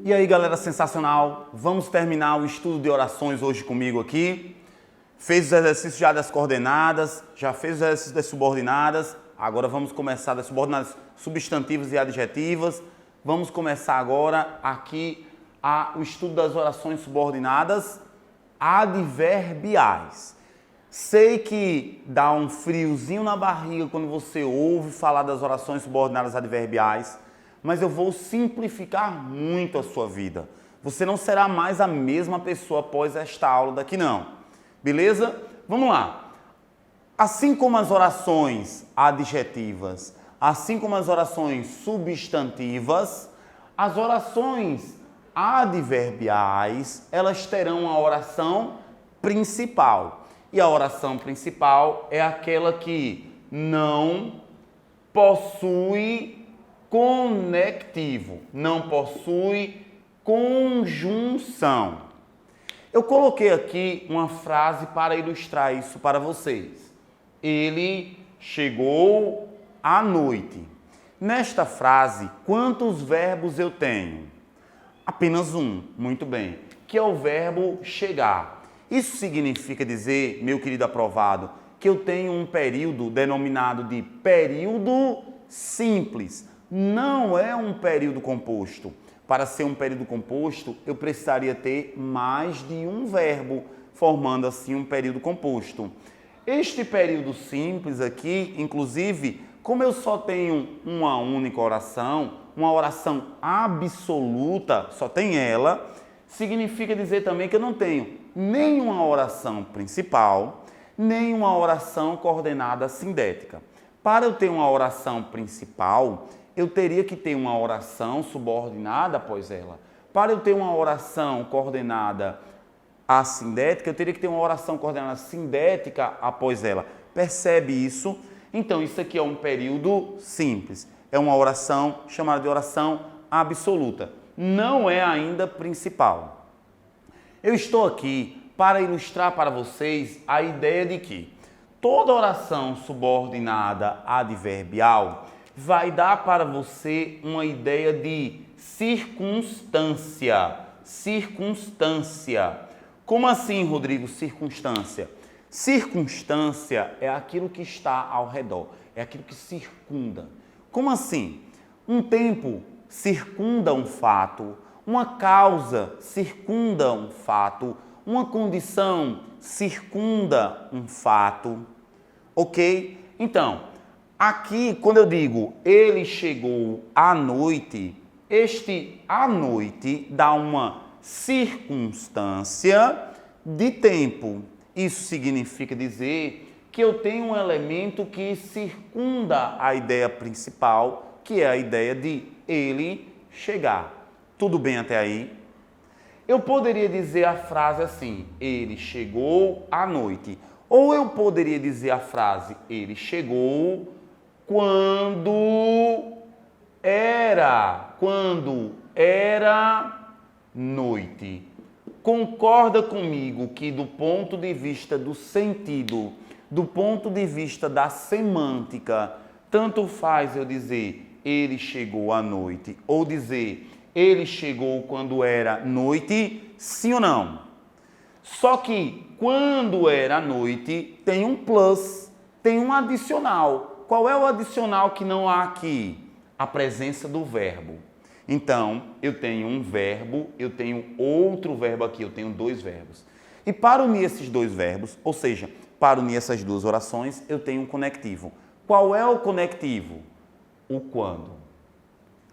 E aí, galera, sensacional? Vamos terminar o estudo de orações hoje comigo aqui. Fez os exercícios já das coordenadas, já fez os exercícios das subordinadas. Agora vamos começar das subordinadas substantivas e adjetivas. Vamos começar agora aqui o estudo das orações subordinadas adverbiais. Sei que dá um friozinho na barriga quando você ouve falar das orações subordinadas adverbiais, mas eu vou simplificar muito a sua vida. Você não será mais a mesma pessoa após esta aula daqui não. Beleza? Vamos lá. Assim como as orações adjetivas, assim como as orações substantivas, as orações adverbiais, elas terão a oração principal. E a oração principal é aquela que não possui conectivo, não possui conjunção. Eu coloquei aqui uma frase para ilustrar isso para vocês. Ele chegou à noite. Nesta frase, quantos verbos eu tenho? Apenas um, muito bem, que é o verbo chegar. Isso significa dizer, meu querido aprovado, que eu tenho um período denominado de período simples. Não é um período composto. Para ser um período composto, eu precisaria ter mais de um verbo, formando assim um período composto. Este período simples aqui, inclusive, como eu só tenho uma única oração, uma oração absoluta, só tem ela, significa dizer também que eu não tenho nem uma oração principal, nem uma oração coordenada sindética. Para eu ter uma oração principal, eu teria que ter uma oração subordinada após ela. Para eu ter uma oração coordenada assindética, eu teria que ter uma oração coordenada sindética após ela. Percebe isso? Então, isso aqui é um período simples. É uma oração chamada de oração absoluta. Não é ainda principal. Eu estou aqui para ilustrar para vocês a ideia de que toda oração subordinada adverbial vai dar para você uma ideia de circunstância. Circunstância. Como assim, Rodrigo, circunstância? Circunstância é aquilo que está ao redor, é aquilo que circunda. Como assim? Um tempo circunda um fato, uma causa circunda um fato, uma condição circunda um fato, ok? Então, aqui, quando eu digo ele chegou à noite, este à noite dá uma circunstância de tempo. Isso significa dizer que eu tenho um elemento que circunda a ideia principal, que é a ideia de ele chegar. Tudo bem até aí? Eu poderia dizer a frase assim, ele chegou à noite. Ou eu poderia dizer a frase, ele chegou quando era noite. Concorda comigo que do ponto de vista do sentido, do ponto de vista da semântica, tanto faz eu dizer ele chegou à noite ou dizer ele chegou quando era noite, sim ou não? Só que quando era noite tem um plus, tem um adicional. Qual é o adicional que não há aqui? A presença do verbo. Então, eu tenho um verbo, eu tenho outro verbo aqui, eu tenho dois verbos. E para unir esses dois verbos, ou seja, para unir essas duas orações, eu tenho um conectivo. Qual é o conectivo? O quando.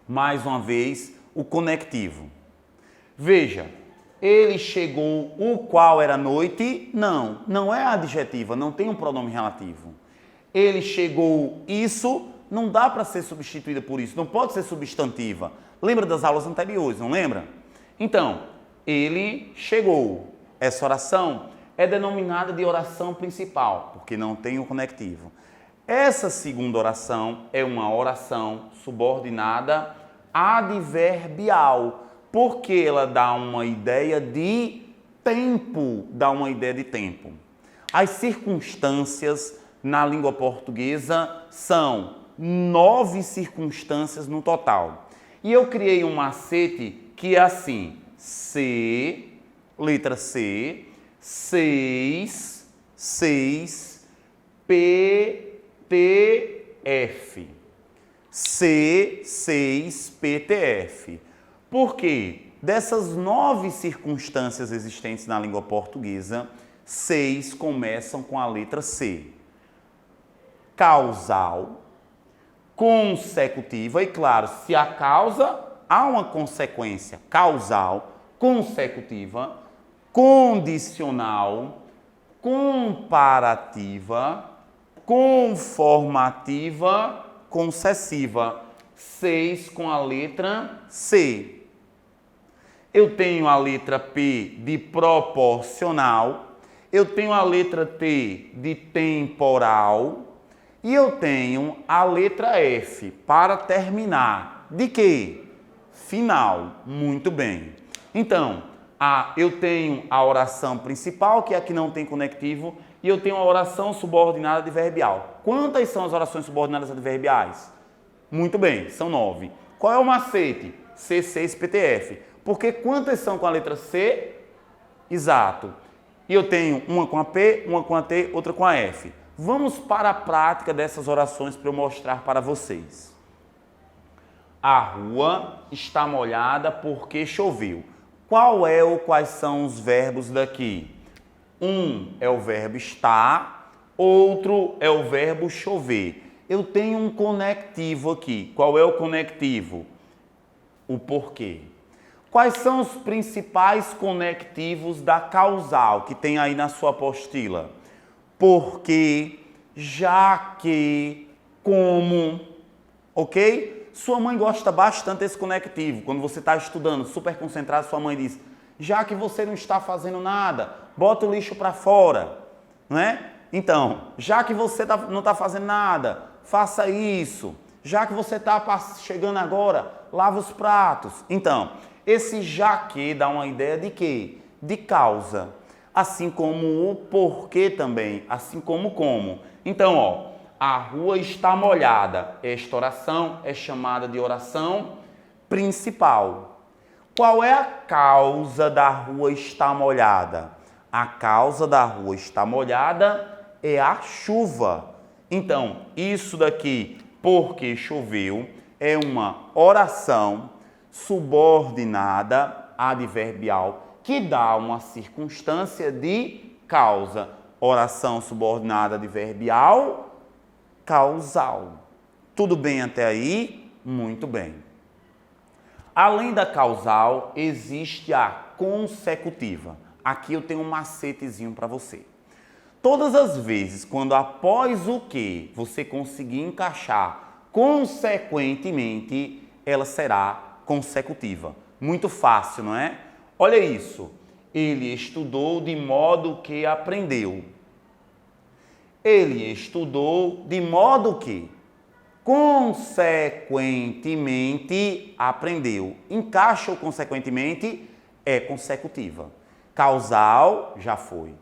Mais uma vez, o conectivo. Veja, ele chegou, o qual era noite? Não, não é adjetiva, não tem um pronome relativo. Ele chegou, isso não dá para ser substituída por isso, não pode ser substantiva. Lembra das aulas anteriores, não lembra? Então, ele chegou. Essa oração é denominada de oração principal, porque não tem o conectivo. Essa segunda oração é uma oração subordinada adverbial, porque ela dá uma ideia de tempo, As circunstâncias na língua portuguesa são 9 circunstâncias no total. E eu criei um macete que é assim, letra C, 6, PTF. C6PTF. Por quê? Dessas 9 circunstâncias existentes na língua portuguesa, 6 começam com a letra C. Causal, consecutiva, e claro, se a causa, há uma consequência causal, consecutiva, condicional, comparativa, conformativa, concessiva. 6 com a letra C. Eu tenho a letra P de proporcional, eu tenho a letra T de temporal e eu tenho a letra F para terminar. De quê? Final. Muito bem. Então, eu tenho a oração principal, que aqui não tem conectivo, e eu tenho a oração subordinada adverbial. Quantas são as orações subordinadas adverbiais? Muito bem, são 9. Qual é o macete? C6PTF. Porque quantas são com a letra C? Exato. E eu tenho uma com a P, uma com a T, outra com a F. Vamos para a prática dessas orações para eu mostrar para vocês. A rua está molhada porque choveu. Qual é ou quais são os verbos daqui? Um é o verbo estar, outro é o verbo chover. Eu tenho um conectivo aqui. Qual é o conectivo? O porquê. Quais são os principais conectivos da causal que tem aí na sua apostila? Porque, já que, como, ok? Sua mãe gosta bastante desse conectivo. Quando você está estudando, super concentrado, sua mãe diz, já que você não está fazendo nada, bota o lixo para fora, não é? Então, já que você não está fazendo nada, faça isso. Já que você está chegando agora, lava os pratos. Então, esse já que dá uma ideia de quê? De causa. Assim como o porquê também, assim como como. Então, ó, a rua está molhada. Esta oração é chamada de oração principal. Qual é a causa da rua estar molhada? A causa da rua estar molhada é a chuva. Então, isso daqui, porque choveu, é uma oração subordinada adverbial que dá uma circunstância de causa. Oração subordinada adverbial, causal. Tudo bem até aí? Muito bem. Além da causal, existe a consecutiva. Aqui eu tenho um macetezinho para você. Todas as vezes, quando após o que você conseguir encaixar consequentemente, ela será consecutiva. Muito fácil, não é? Olha isso. Ele estudou de modo que aprendeu. Ele estudou de modo que consequentemente aprendeu. Encaixa o consequentemente, é consecutiva. Causal, já foi.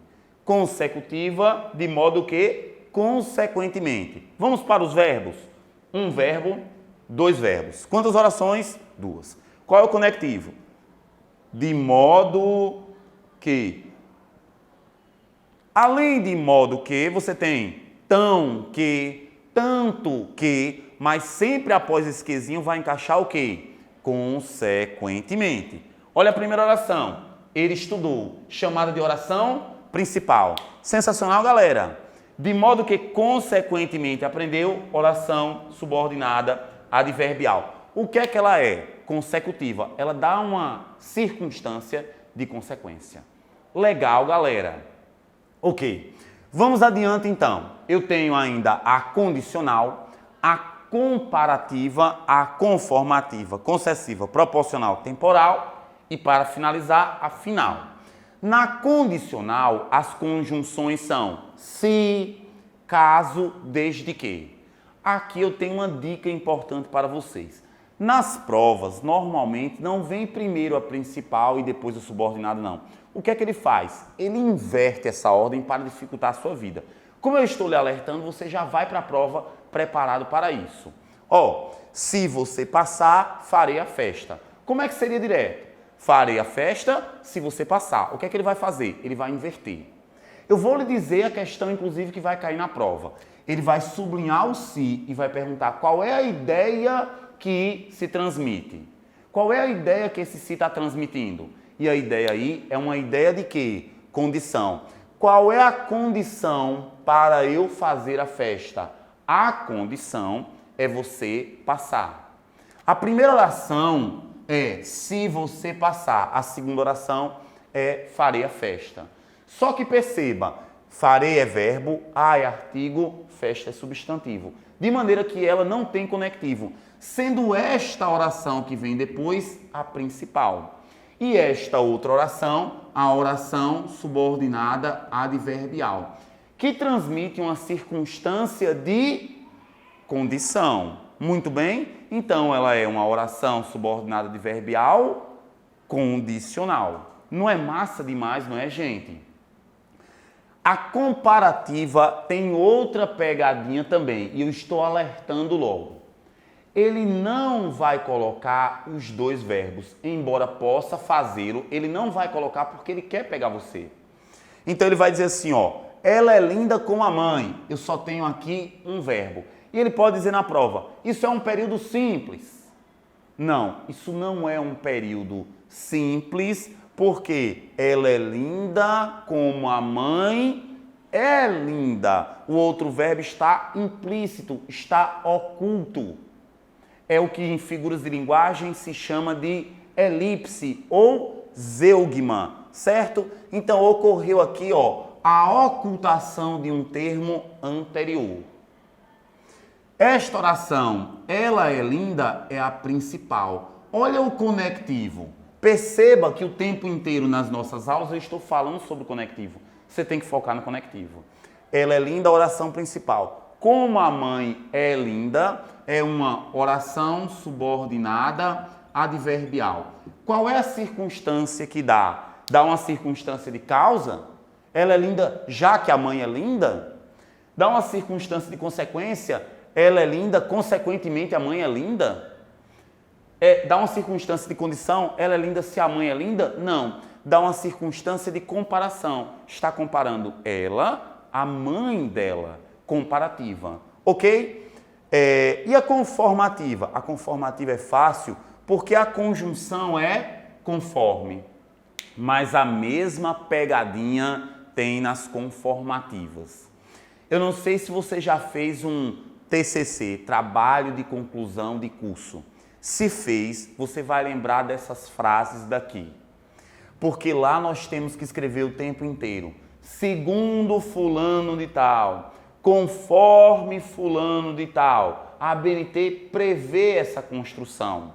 Consecutiva, de modo que consequentemente. Vamos para os verbos. Um verbo, 2 verbos. Quantas orações? 2. Qual é o conectivo? De modo que. Além de modo que, você tem tão que, tanto que, mas sempre após esse quezinho vai encaixar o quê? Consequentemente. Olha a primeira oração. Ele estudou. Chamada de oração principal. Sensacional, galera. De modo que, consequentemente, aprendeu, oração subordinada adverbial. O que é que ela é? Consecutiva. Ela dá uma circunstância de consequência. Legal, galera. Ok. Vamos adiante, então. Eu tenho ainda a condicional, a comparativa, a conformativa, concessiva, proporcional, temporal e, para finalizar, a final. Na condicional, as conjunções são se, caso, desde que. Aqui eu tenho uma dica importante para vocês. Nas provas, normalmente, não vem primeiro a principal e depois o subordinado, não. O que é que ele faz? Ele inverte essa ordem para dificultar a sua vida. Como eu estou lhe alertando, você já vai para a prova preparado para isso. Ó, se você passar, farei a festa. Como é que seria direto? Farei a festa se você passar. O que é que ele vai fazer? Ele vai inverter. Eu vou lhe dizer a questão, inclusive, que vai cair na prova. Ele vai sublinhar o se e vai perguntar qual é a ideia que se transmite. Qual é a ideia que esse se está transmitindo? E a ideia aí é uma ideia de quê? Condição. Qual é a condição para eu fazer a festa? A condição é você passar. A primeira oração é se você passar. A segunda oração é farei a festa. Só que perceba, farei é verbo, a é artigo, festa é substantivo. De maneira que ela não tem conectivo, sendo esta oração que vem depois a principal. E esta outra oração, a oração subordinada adverbial, que transmite uma circunstância de condição. Muito bem? Então, ela é uma oração subordinada adverbial condicional. Não é massa demais, não é, gente? A comparativa tem outra pegadinha também, e eu estou alertando logo. Ele não vai colocar os dois verbos, embora possa fazê-lo, ele não vai colocar porque ele quer pegar você. Então ele vai dizer assim, ó, ela é linda como a mãe, eu só tenho aqui um verbo. E ele pode dizer na prova, isso é um período simples. Não, isso não é um período simples, porque ela é linda como a mãe é linda. O outro verbo está implícito, está oculto. É o que em figuras de linguagem se chama de elipse ou zeugma, certo? Então ocorreu aqui, ó, a ocultação de um termo anterior. Esta oração, ela é linda, é a principal. Olha o conectivo. Perceba que o tempo inteiro nas nossas aulas eu estou falando sobre o conectivo. Você tem que focar no conectivo. Ela é linda, a oração principal. Como a mãe é linda, é uma oração subordinada adverbial. Qual é a circunstância que dá? Dá uma circunstância de causa? Ela é linda já que a mãe é linda? Dá uma circunstância de consequência? Ela é linda, consequentemente a mãe é linda? Dá uma circunstância de condição? Ela é linda se a mãe é linda? Não. Dá uma circunstância de comparação. Está comparando ela, a mãe dela. Comparativa. Ok? E a conformativa? A conformativa é fácil porque a conjunção é conforme. Mas a mesma pegadinha tem nas conformativas. Eu não sei se você já fez um TCC, trabalho de conclusão de curso. Se fez, você vai lembrar dessas frases daqui. Porque lá nós temos que escrever o tempo inteiro. Segundo fulano de tal, conforme fulano de tal. A ABNT prevê essa construção.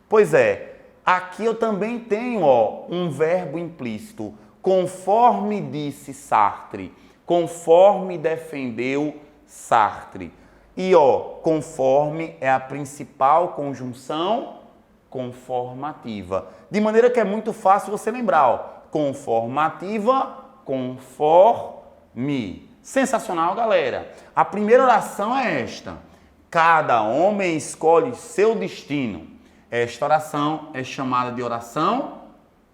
Pois é, aqui eu também tenho, ó, um verbo implícito. Conforme disse Sartre. Conforme defendeu Sartre. E, ó, conforme é a principal conjunção conformativa. De maneira que é muito fácil você lembrar, ó. Conformativa, conforme. Sensacional, galera. A primeira oração é esta. Cada homem escolhe seu destino. Esta oração é chamada de oração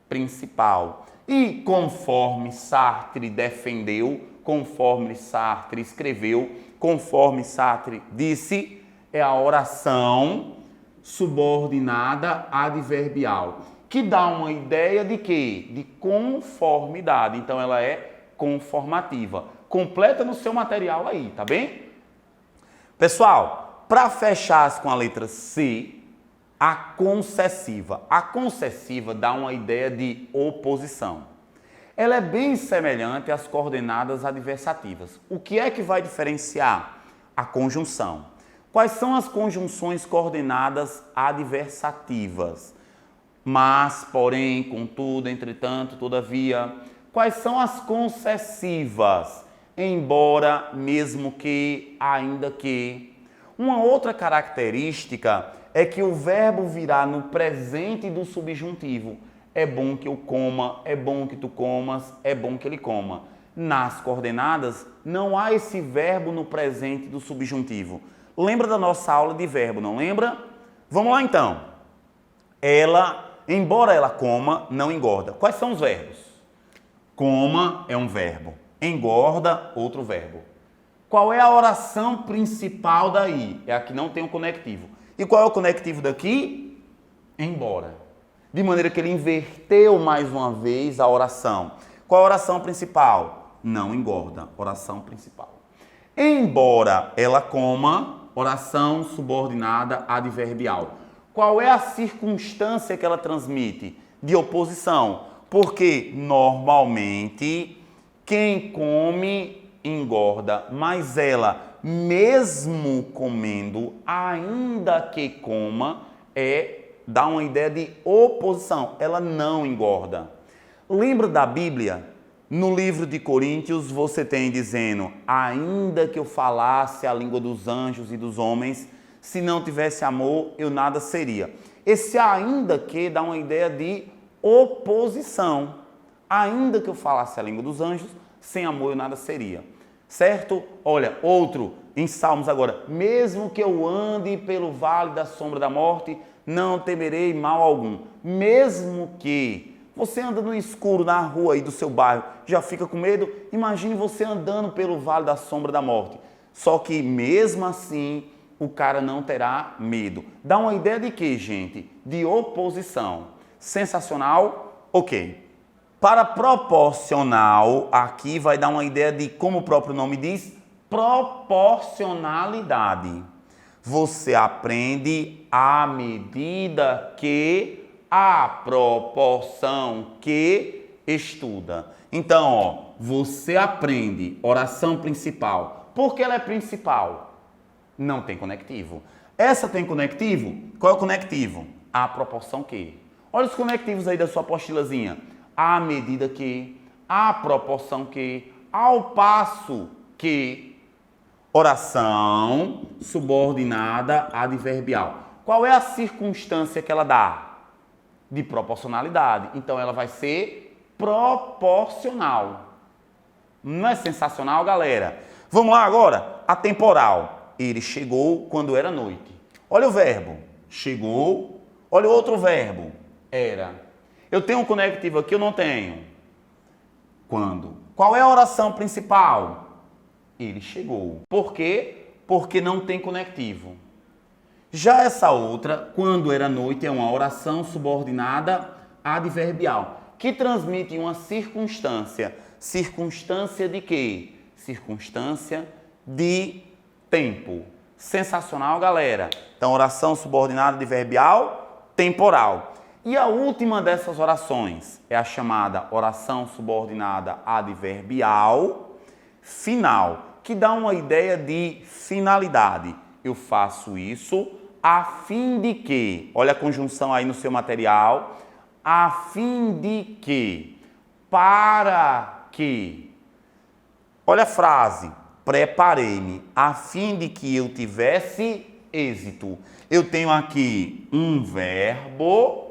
principal. E conforme Sartre defendeu, conforme Sartre escreveu, conforme Sartre disse, é a oração subordinada adverbial, que dá uma ideia de quê? De conformidade. Então, ela é conformativa. Completa no seu material aí, tá bem? Pessoal, para fechar com a letra C, a concessiva. A concessiva dá uma ideia de oposição. Ela é bem semelhante às coordenadas adversativas. O que é que vai diferenciar? A conjunção. Quais são as conjunções coordenadas adversativas? Mas, porém, contudo, entretanto, todavia. Quais são as concessivas? Embora, mesmo que, ainda que. Uma outra característica é que o verbo virá no presente do subjuntivo. É bom que eu coma, é bom que tu comas, é bom que ele coma. Nas coordenadas, não há esse verbo no presente do subjuntivo. Lembra da nossa aula de verbo, não lembra? Vamos lá então. Ela embora ela coma, não engorda. Quais são os verbos? Coma é um verbo. Engorda, outro verbo. Qual é a oração principal daí? É a que não tem o conectivo. E qual é o conectivo daqui? Embora. De maneira que ele inverteu mais uma vez a oração. Qual é a oração principal? Não engorda. Oração principal. Embora ela coma, oração subordinada adverbial. Qual é a circunstância que ela transmite? De oposição. Porque normalmente quem come engorda, mas ela, mesmo comendo, ainda que coma, dá uma ideia de oposição. Ela não engorda. Lembra da Bíblia? No livro de Coríntios você tem dizendo: ainda que eu falasse a língua dos anjos e dos homens, se não tivesse amor, eu nada seria. Esse ainda que dá uma ideia de oposição. Ainda que eu falasse a língua dos anjos, sem amor eu nada seria. Certo? Olha, outro em Salmos agora. Mesmo que eu ande pelo vale da sombra da morte, não temerei mal algum. Mesmo que você anda no escuro na rua aí do seu bairro, já fica com medo? Imagine você andando pelo vale da sombra da morte. Só que mesmo assim, o cara não terá medo. Dá uma ideia de quê, gente? De oposição. Sensacional? Ok. Para proporcional, aqui vai dar uma ideia de, como o próprio nome diz, proporcionalidade. Você aprende à medida que, a proporção que estuda. Então, ó, você aprende oração principal. Por que ela é principal? Não tem conectivo. Essa tem conectivo? Qual é o conectivo? A proporção que. Olha os conectivos aí da sua apostilazinha. À medida que, à proporção que, ao passo que. Oração subordinada adverbial. Qual é a circunstância que ela dá? De proporcionalidade. Então ela vai ser proporcional. Não é sensacional, galera? Vamos lá agora. A temporal. Ele chegou quando era noite. Olha o verbo. Chegou. Olha o outro verbo. Era. Eu tenho um conectivo aqui, eu não tenho. Quando? Qual é a oração principal? Ele chegou. Por quê? Porque não tem conectivo. Já essa outra, quando era noite, é uma oração subordinada adverbial, que transmite uma circunstância. Circunstância de quê? Circunstância de tempo. Sensacional, galera. Então, oração subordinada adverbial, temporal. E a última dessas orações é a chamada oração subordinada adverbial final, que dá uma ideia de finalidade. Eu faço isso a fim de que, olha a conjunção aí no seu material, a fim de que, para que. Olha a frase, preparei-me a fim de que eu tivesse êxito. Eu tenho aqui um verbo.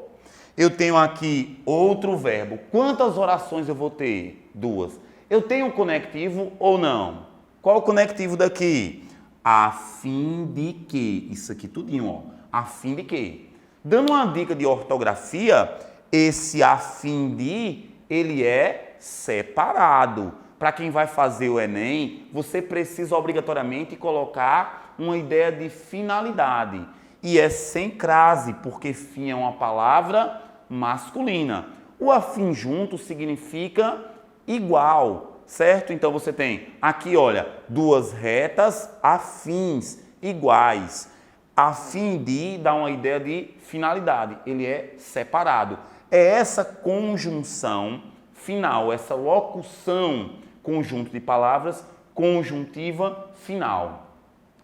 Eu tenho aqui outro verbo. Quantas orações eu vou ter? 2. Eu tenho um conectivo ou não? Qual o conectivo daqui? A fim de que. Isso aqui tudinho, ó. A fim de que. Dando uma dica de ortografia, esse a fim de, ele é separado. Para quem vai fazer o Enem, você precisa obrigatoriamente colocar uma ideia de finalidade. E é sem crase, porque fim é uma palavra masculina. O afim junto significa igual, certo? Então você tem aqui, olha, duas retas afins, iguais. A fim de dá uma ideia de finalidade, ele é separado. É essa conjunção final, essa locução, conjunto de palavras, conjuntiva final.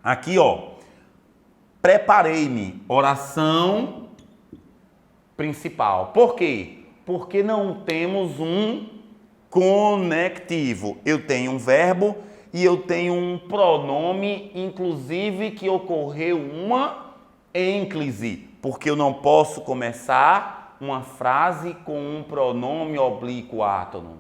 Aqui, ó, preparei-me, oração principal. Por quê? Porque não temos um conectivo. Eu tenho um verbo e eu tenho um pronome, inclusive, que ocorreu uma ênclise, porque eu não posso começar uma frase com um pronome oblíquo átono.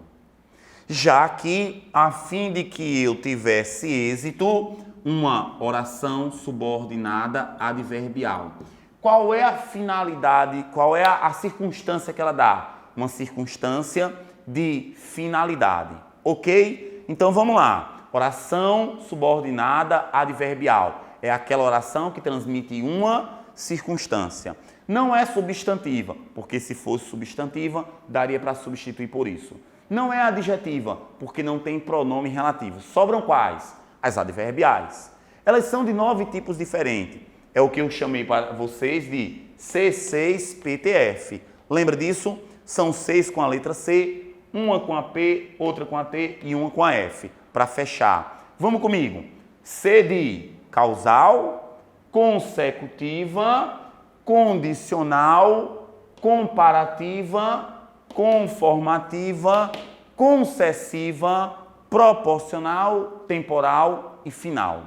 Já que, a fim de que eu tivesse êxito, uma oração subordinada adverbial. qual é a finalidade, qual é a circunstância que ela dá? Uma circunstância de finalidade, ok? Então vamos lá. Oração subordinada adverbial. É aquela oração que transmite uma circunstância. Não é substantiva, porque se fosse substantiva, daria para substituir por isso. Não é adjetiva, porque não tem pronome relativo. Sobram quais? As adverbiais. Elas são de 9 tipos diferentes. É o que eu chamei para vocês de C6PTF. Lembra disso? São 6 com a letra C, uma com a P, outra com a T e uma com a F. Para fechar. Vamos comigo. C de causal, consecutiva, condicional, comparativa, conformativa, concessiva, proporcional, temporal e final.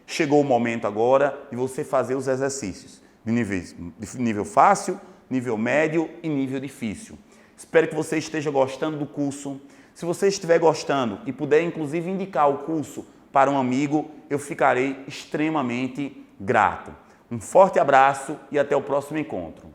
Chegou o momento agora de você fazer os exercícios de nível fácil, nível médio e nível difícil. Espero que você esteja gostando do curso. Se você estiver gostando e puder inclusive indicar o curso para um amigo, eu ficarei extremamente grato. Um forte abraço e até o próximo encontro.